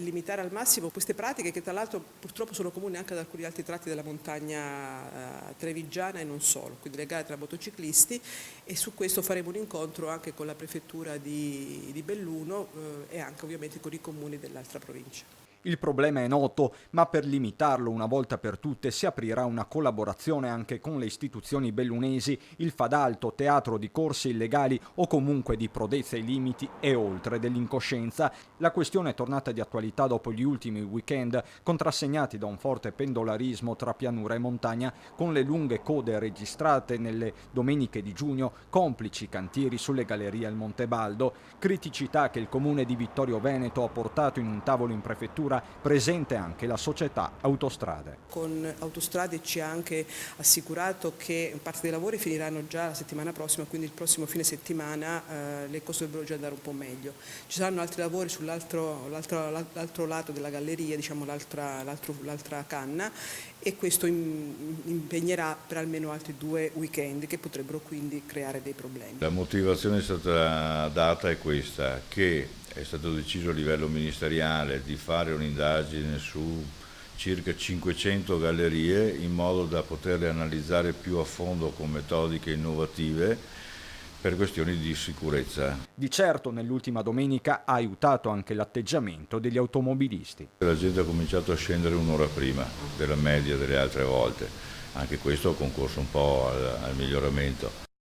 Limitare al massimo queste pratiche che tra l'altro purtroppo sono comuni anche ad alcuni altri tratti della montagna trevigiana e non solo, quindi le gare tra motociclisti, e su questo faremo un incontro anche con la prefettura di Belluno e anche ovviamente con i comuni dell'altra provincia. Il problema è noto, ma per limitarlo una volta per tutte si aprirà una collaborazione anche con le istituzioni bellunesi, il Fadalto, teatro di corse illegali o comunque di prodezza ai limiti e oltre dell'incoscienza. La questione è tornata di attualità dopo gli ultimi weekend, contrassegnati da un forte pendolarismo tra pianura e montagna, con le lunghe code registrate nelle domeniche di giugno, complici cantieri sulle gallerie al Montebaldo, criticità che il comune di Vittorio Veneto ha portato in un tavolo in prefettura, presente anche la società Autostrade. Con Autostrade ci ha anche assicurato che parte dei lavori finiranno già la settimana prossima, quindi il prossimo fine settimana le cose dovrebbero già andare un po' meglio. Ci saranno altri lavori sull'altro lato della galleria, diciamo l'altra canna, e questo impegnerà per almeno altri 2 weekend che potrebbero quindi creare dei problemi. La motivazione è stata data è questa, che è stato deciso a livello ministeriale di fare un'indagine su circa 500 gallerie in modo da poterle analizzare più a fondo con metodiche innovative per questioni di sicurezza. Di certo nell'ultima domenica ha aiutato anche l'atteggiamento degli automobilisti. La gente ha cominciato a scendere un'ora prima della media delle altre volte, anche questo ha concorso un po' al miglioramento.